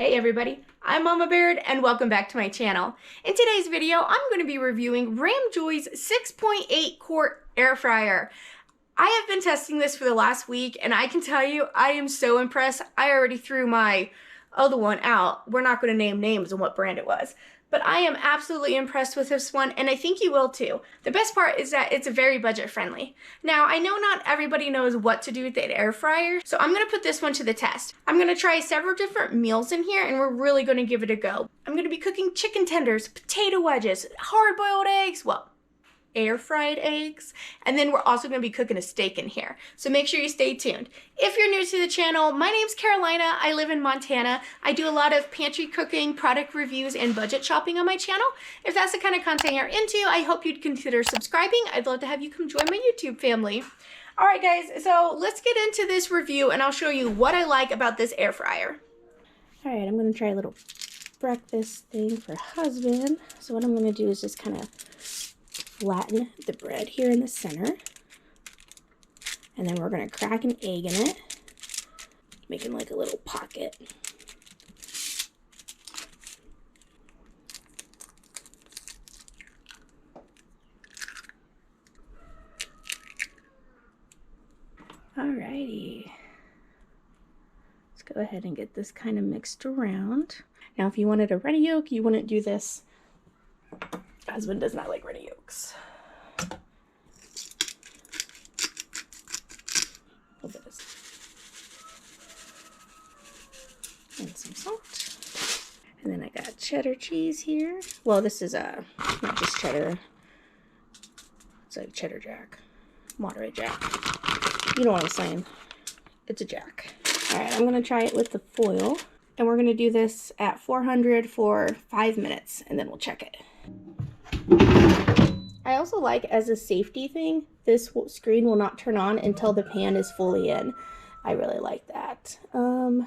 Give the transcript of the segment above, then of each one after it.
Hey everybody, I'm Mama Baird and welcome back to my channel. In today's video, I'm going to be reviewing Ramjoy's 6.8 quart air fryer. I have been testing this for the last week and I can tell you I am so impressed. I already threw my other one out. We're not going to name names on what brand it was. But I am absolutely impressed with this one, and I think you will too. The best part is that it's very budget friendly. Now, I know not everybody knows what to do with the air fryer, so I'm gonna put this one to the test. I'm gonna try several different meals in here, and we're really gonna give it a go. I'm gonna be cooking chicken tenders, potato wedges, hard-boiled eggs, well, air fried eggs, and then we're also going to be cooking a steak in here, so make sure you stay tuned. If you're new to the channel, my name's Carolina. I live in Montana. I do a lot of pantry cooking, product reviews, and budget shopping on my channel. If that's the kind of content you're into, I hope you'd consider subscribing. I'd love to have you come join my YouTube family. Alright guys, so let's get into this review and I'll show you what I like about this air fryer. Alright, I'm going to try a little breakfast thing for husband. So what I'm going to do is just kind of flatten the bread here in the center, and then we're going to crack an egg in it, making like a little pocket. Alrighty, let's go ahead and get this kind of mixed around. Now if you wanted a runny yolk, you wouldn't do this. Husband does not like runny yolks. And some salt. And then I got cheddar cheese here. Well, this is not just cheddar. It's like cheddar jack. Monterey jack. You know what I'm saying. It's a jack. Alright, I'm going to try it with the foil. And we're going to do this at 400 for 5 minutes. And then we'll check it. I also like, as a safety thing, this screen will not turn on until the pan is fully in. I really like that. So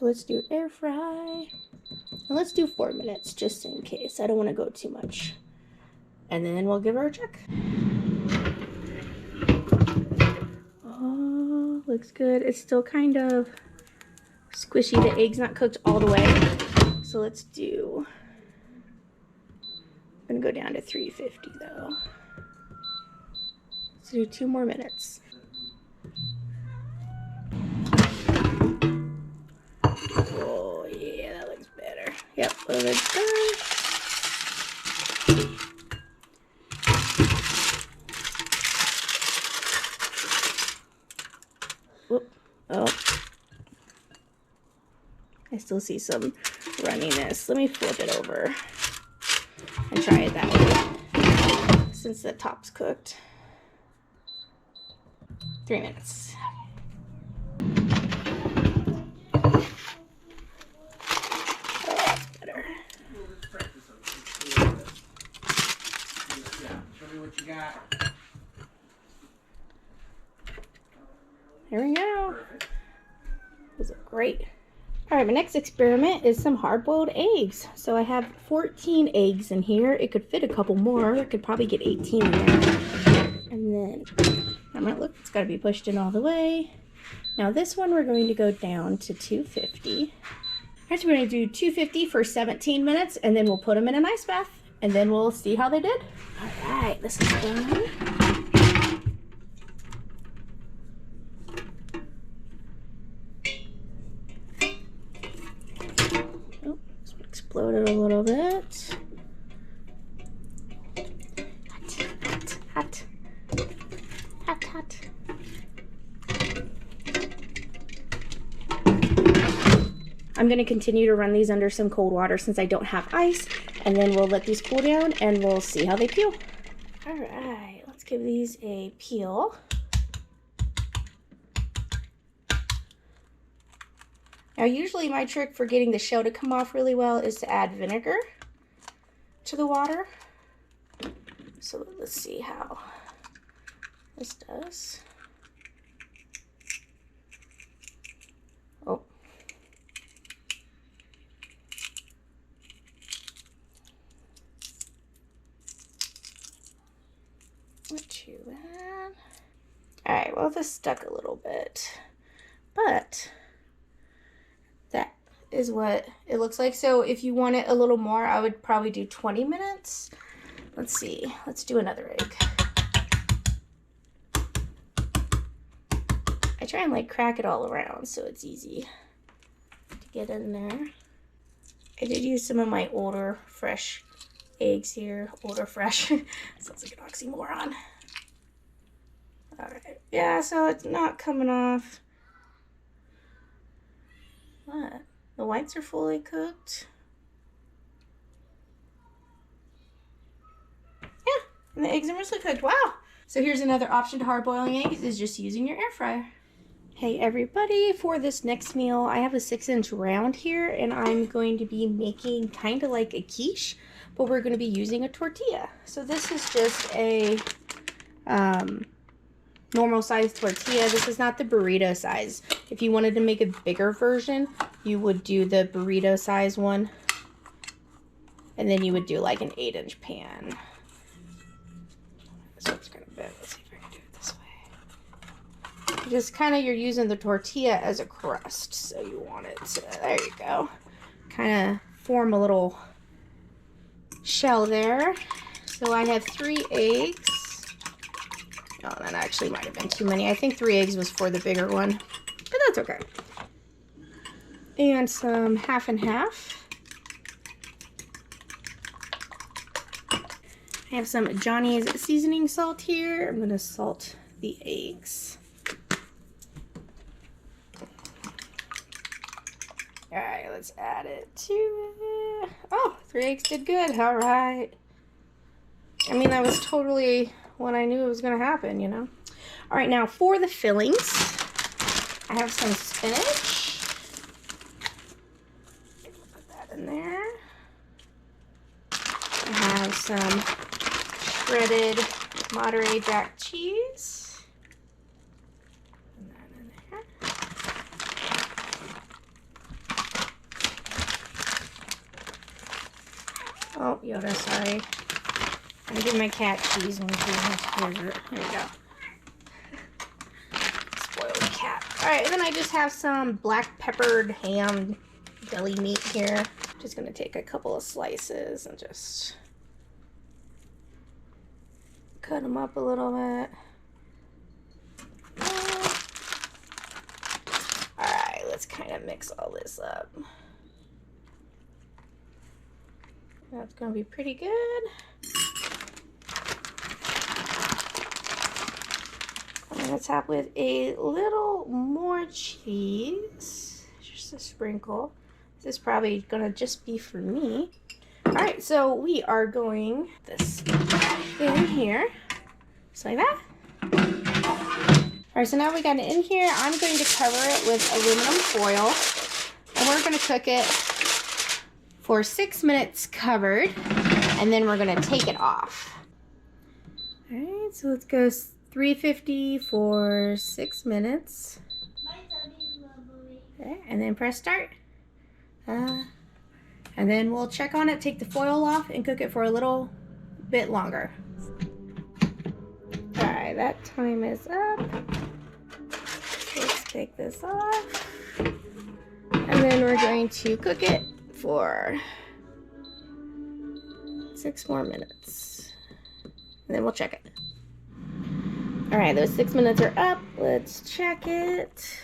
let's do air fry. And let's do 4 minutes just in case. I don't want to go too much. And then we'll give her a check. Oh, looks good. It's still kind of squishy. The egg's not cooked all the way. So let's do... I'm gonna go down to 350 though. Let's do 2 more minutes. Oh yeah, that looks better. Yep, well, that's done. Whoop. Oh. I still see some runniness. Let me flip it over and try it that way, since the top's cooked. 3 minutes. Oh, that's better. Show me what you got. There we go. Those are great. Alright, my next experiment is some hard-boiled eggs. So I have 14 eggs in here. It could fit a couple more. I could probably get 18 in there. And then, I'm gonna look, it's gotta be pushed in all the way. Now this one we're going to go down to 250. Next we're gonna do 250 for 17 minutes, and then we'll put them in an ice bath, and then we'll see how they did. Alright, this is done. Exploded a little bit. Hot, hot, hot, hot, hot. I'm going to continue to run these under some cold water since I don't have ice, and then we'll let these cool down and we'll see how they peel. All right, let's give these a peel. Now usually my trick for getting the shell to come off really well is to add vinegar to the water. So let's see how this does. Oh. Not too bad. Alright, well this stuck a little bit. But is what it looks like. So if you want it a little more, I would probably do 20 minutes. Let's see. Let's do another egg. I try and like crack it all around so it's easy to get in there. I did use some of my older fresh eggs here. Older fresh. Sounds like an oxymoron. Alright. Yeah, so it's not coming off. What? The whites are fully cooked. Yeah, and the eggs are mostly cooked. Wow! So here's another option to hard boiling eggs, is just using your air fryer. Hey everybody, for this next meal, I have a 6-inch round here, and I'm going to be making kind of like a quiche, but we're going to be using a tortilla. So this is just a normal size tortilla. This is not the burrito size. If you wanted to make a bigger version, you would do the burrito size one, and then you would do like an 8-inch pan. So it's gonna bend. Let's see if I can do it this way. Just kind of, you're using the tortilla as a crust, so you want it to, there you go, kind of form a little shell there. So I have 3 eggs. Oh, that actually might have been too many. I think 3 eggs was for the bigger one, but that's okay. And some half and half. I have some Johnny's seasoning salt here. I'm gonna salt the eggs. All right, let's add it to it. Oh, 3 eggs did good. All right. I mean, that was totally what I knew was going to happen, you know. All right, now for the fillings, I have some spinach. Put that in there. I have some shredded Monterey Jack cheese. Put that in there. Oh, Yoda, sorry. I give my cat cheese when she has to use it. Here we go. Spoiled cat. Alright, and then I just have some black peppered ham deli meat here. Just gonna take a couple of slices and just cut them up a little bit. Alright, let's kind of mix all this up. That's gonna be pretty good. I'm gonna top with a little more cheese, just a sprinkle. This is probably gonna just be for me. All right, so we are going this in here, just like that. All right, so now we got it in here. I'm going to cover it with aluminum foil, and we're gonna cook it for 6 minutes covered, and then we're gonna take it off. All right, so let's go 350 for 6 minutes. Okay, and then press start. And then we'll check on it, take the foil off, and cook it for a little bit longer. All right, that time is up. Let's take this off. And then we're going to cook it for 6 more minutes. And then we'll check it. All right, those 6 minutes are up. Let's check it.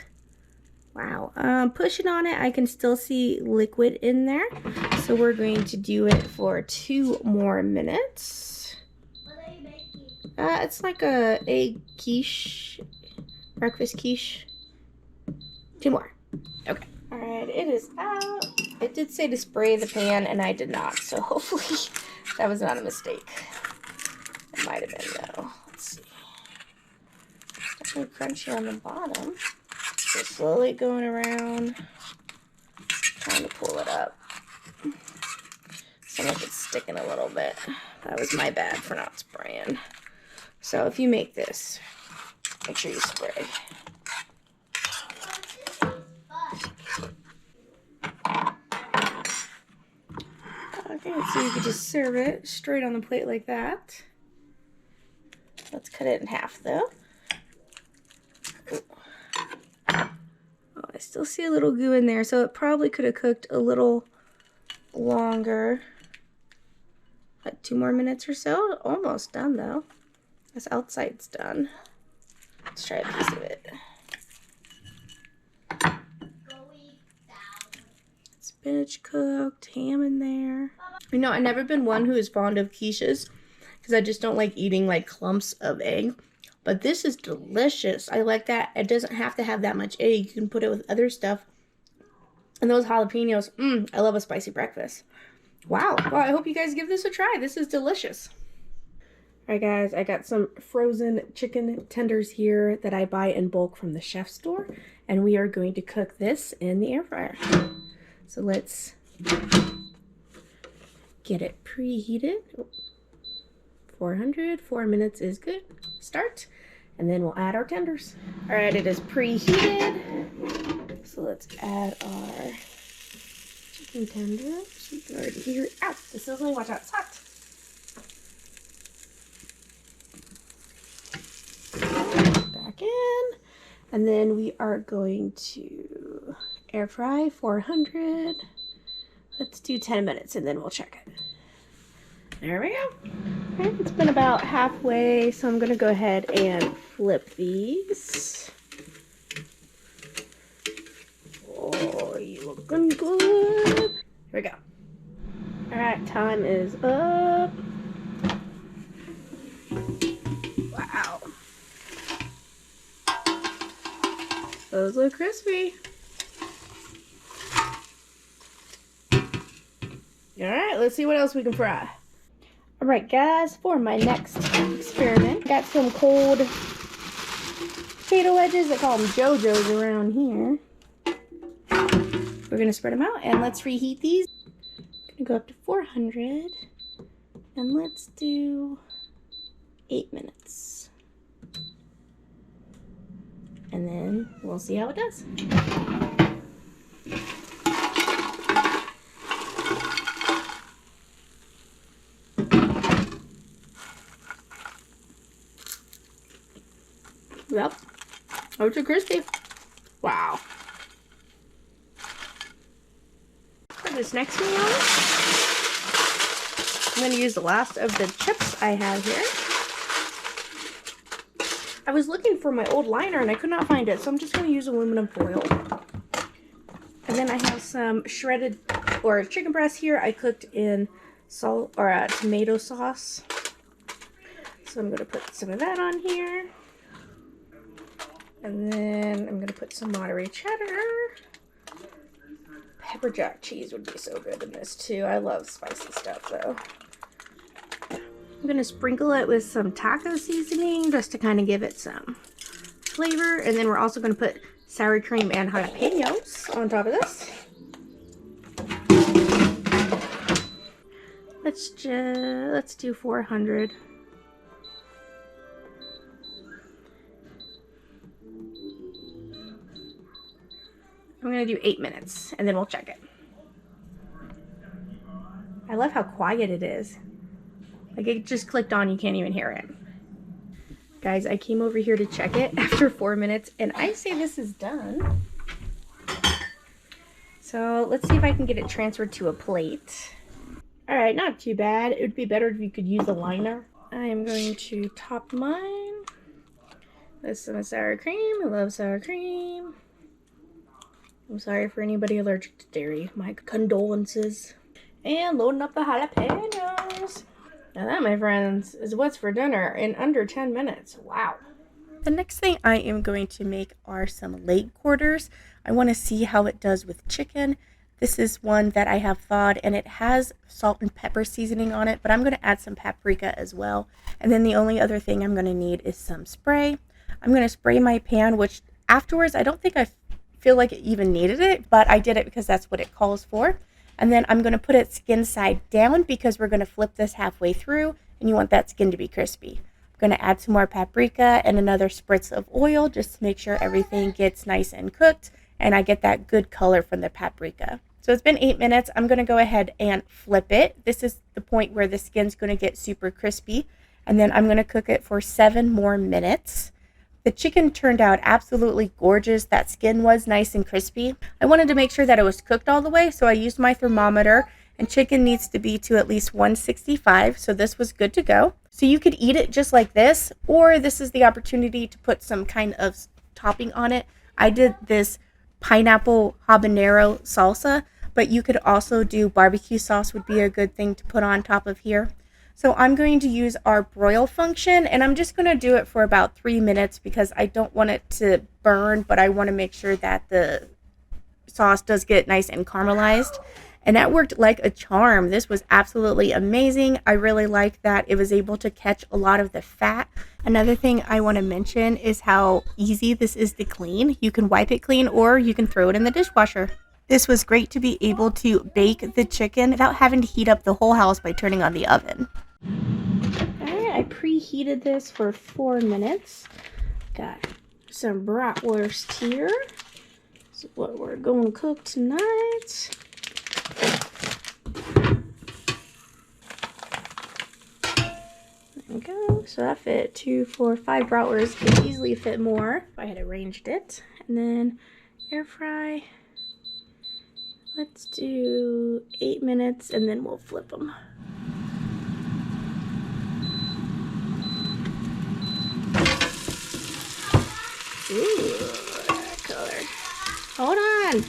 Wow, pushing on it, I can still see liquid in there. So we're going to do it for 2 more minutes. What are you making? It's like a egg quiche, breakfast quiche. 2 more. Okay. All right, it is out. It did say to spray the pan, and I did not. So hopefully that was not a mistake. It might have been though. Let's see. Definitely crunchy on the bottom. Just slowly going around, trying to pull it up. Some of it's sticking a little bit. That was my bad for not spraying. So if you make this, make sure you spray. Okay, so you could just serve it straight on the plate like that. Let's cut it in half though. Oh, I still see a little goo in there, so it probably could have cooked a little longer. Like 2 more minutes or so. Almost done though. This outside's done. Let's try a piece of it. Spinach cooked, ham in there. You know, I've never been one who is fond of quiches because I just don't like eating like clumps of egg. But this is delicious. I like that it doesn't have to have that much egg. You can put it with other stuff. And those jalapenos, I love a spicy breakfast. Wow. Well, I hope you guys give this a try. This is delicious. All right, guys, I got some frozen chicken tenders here that I buy in bulk from the chef store. And we are going to cook this in the air fryer. So let's get it preheated. 400, 4 minutes is good. Start. And then we'll add our tenders. All right, it is preheated. So let's add our chicken tenders. You can already hear it. Ow, the sizzling. Watch out, it's hot. Back in. And then we are going to air fry 400. Let's do 10 minutes and then we'll check it. There we go. Okay, it's been about halfway, so I'm going to go ahead and flip these. Oh, you looking good. Here we go. Alright, time is up. Wow. Those look crispy. Alright, let's see what else we can fry. Alright guys, for my next experiment, got some cold potato wedges. They call them JoJo's around here. We're going to spread them out and let's reheat these. I'm going to go up to 400 and let's do 8 minutes. And then we'll see how it does. Yep. Those are crispy. Wow. For this next meal, I'm going to use the last of the chips I have here. I was looking for my old liner and I could not find it, so I'm just going to use aluminum foil. And then I have some shredded or chicken breast here. I cooked in salt or tomato sauce. So I'm going to put some of that on here. And then I'm going to put some Monterey cheddar. Pepper jack cheese would be so good in this too. I love spicy stuff though. I'm going to sprinkle it with some taco seasoning just to kind of give it some flavor. And then we're also going to put sour cream and jalapenos on top of this. Let's do 400. I'm going to do 8 minutes, and then we'll check it. I love how quiet it is. Like, it just clicked on, you can't even hear it. Guys, I came over here to check it after 4 minutes, and I say this is done. So, let's see if I can get it transferred to a plate. Alright, not too bad. It would be better if you could use a liner. I am going to top mine with some sour cream. I love sour cream. I'm sorry for anybody allergic to dairy. My condolences. And loading up the jalapenos. Now that, my friends, is what's for dinner in under 10 minutes. Wow. The next thing I am going to make are some leg quarters. I want to see how it does with chicken. This is one that I have thawed and it has salt and pepper seasoning on it, but I'm going to add some paprika as well. And then the only other thing I'm going to need is some spray. I'm going to spray my pan, which afterwards I don't think I feel like it even needed it, but I did it because that's what it calls for. And then I'm going to put it skin side down because we're going to flip this halfway through and you want that skin to be crispy. I'm going to add some more paprika and another spritz of oil just to make sure everything gets nice and cooked and I get that good color from the paprika. So it's been 8 minutes. I'm going to go ahead and flip it. This is the point where the skin's going to get super crispy. And then I'm going to cook it for 7 more minutes. The chicken turned out absolutely gorgeous. That skin was nice and crispy. I wanted to make sure that it was cooked all the way, so I used my thermometer, and chicken needs to be to at least 165, so this was good to go. So you could eat it just like this, or this is the opportunity to put some kind of topping on it. I did this pineapple habanero salsa, but you could also do barbecue sauce would be a good thing to put on top of here. So I'm going to use our broil function, and I'm just going to do it for about 3 minutes because I don't want it to burn, but I want to make sure that the sauce does get nice and caramelized. And that worked like a charm. This was absolutely amazing. I really like that it was able to catch a lot of the fat. Another thing I want to mention is how easy this is to clean. You can wipe it clean or you can throw it in the dishwasher. This was great to be able to bake the chicken without having to heat up the whole house by turning on the oven. Alright, I preheated this for 4 minutes. Got some bratwurst here. This is what we're going to cook tonight. There we go. So that fit 2, 4, 5 bratwurst. Could easily fit more if I had arranged it. And then air fry. Let's do 8 minutes and then we'll flip them. Ooh, that color. Hold on.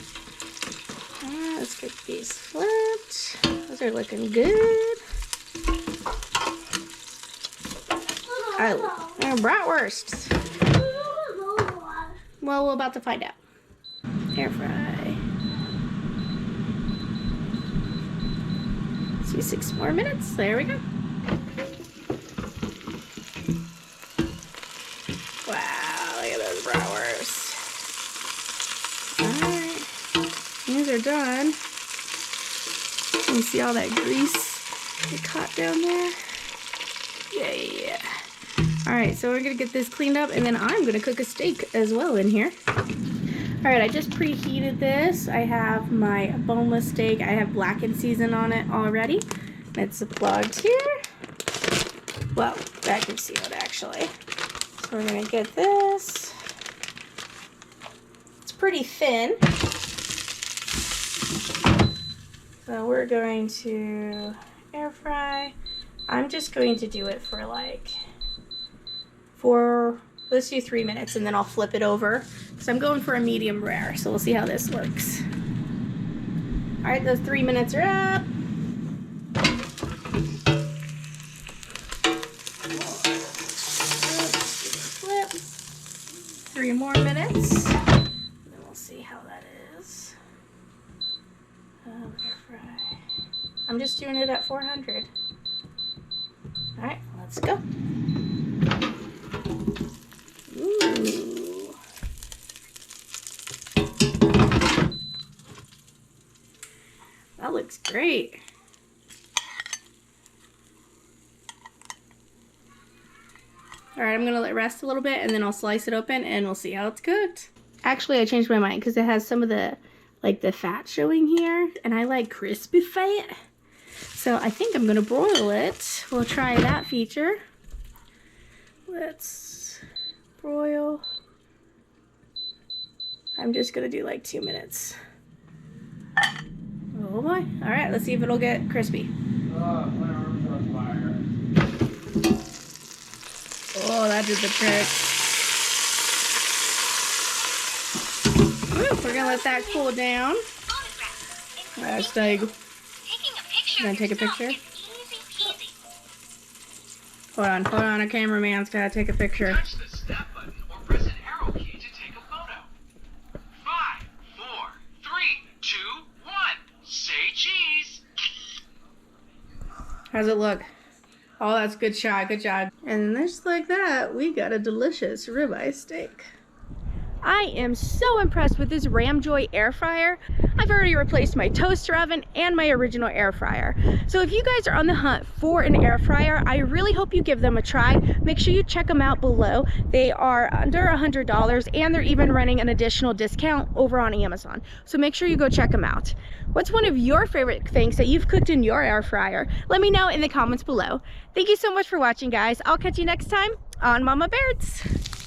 Let's get these flipped. Those are looking good. They're bratwursts. Well, we're about to find out. Air fry. Let's do 6 more minutes. There we go. Bratwurst. Alright, these are done. You can see all that grease that caught down there. Yeah. Alright, so we're gonna get this cleaned up and then I'm gonna cook a steak as well in here. Alright, I just preheated this. I have my boneless steak. I have blackened season on it already. It's plugged here. Well, vacuum sealed actually. So we're gonna get this. Pretty thin, so we're going to air fry. I'm just going to do it for like let's do 3 minutes and then I'll flip it over. So I'm going for a medium rare, so we'll see how this looks. All right, those 3 minutes are up. Flip. 3 more minutes. See how that is. Air fry. I'm just doing it at 400. Alright, let's go. Ooh. That looks great. Alright, I'm going to let it rest a little bit and then I'll slice it open and we'll see how it's cooked. Actually, I changed my mind because it has some of the, like the fat showing here, and I like crispy fat. So I think I'm gonna broil it. We'll try that feature. Let's broil. I'm just gonna do like 2 minutes. Oh boy. All right, let's see if it'll get crispy. Oh, that did the trick. We're gonna let that cool down. Hashtag. Gonna take a picture. Hold on. A cameraman's gotta take a picture. Touch the step button or press an arrow key to take a photo. 5, 4, 3, 2, 1. Say cheese. How's it look? Oh, that's a good shot. Good job. And just like that, we got a delicious ribeye steak. I am so impressed with this Ramjoy air fryer. I've already replaced my toaster oven and my original air fryer. So if you guys are on the hunt for an air fryer, I really hope you give them a try. Make sure you check them out below. They are under $100 and they're even running an additional discount over on Amazon. So make sure you go check them out. What's one of your favorite things that you've cooked in your air fryer? Let me know in the comments below. Thank you so much for watching, guys. I'll catch you next time on Mama Baird's.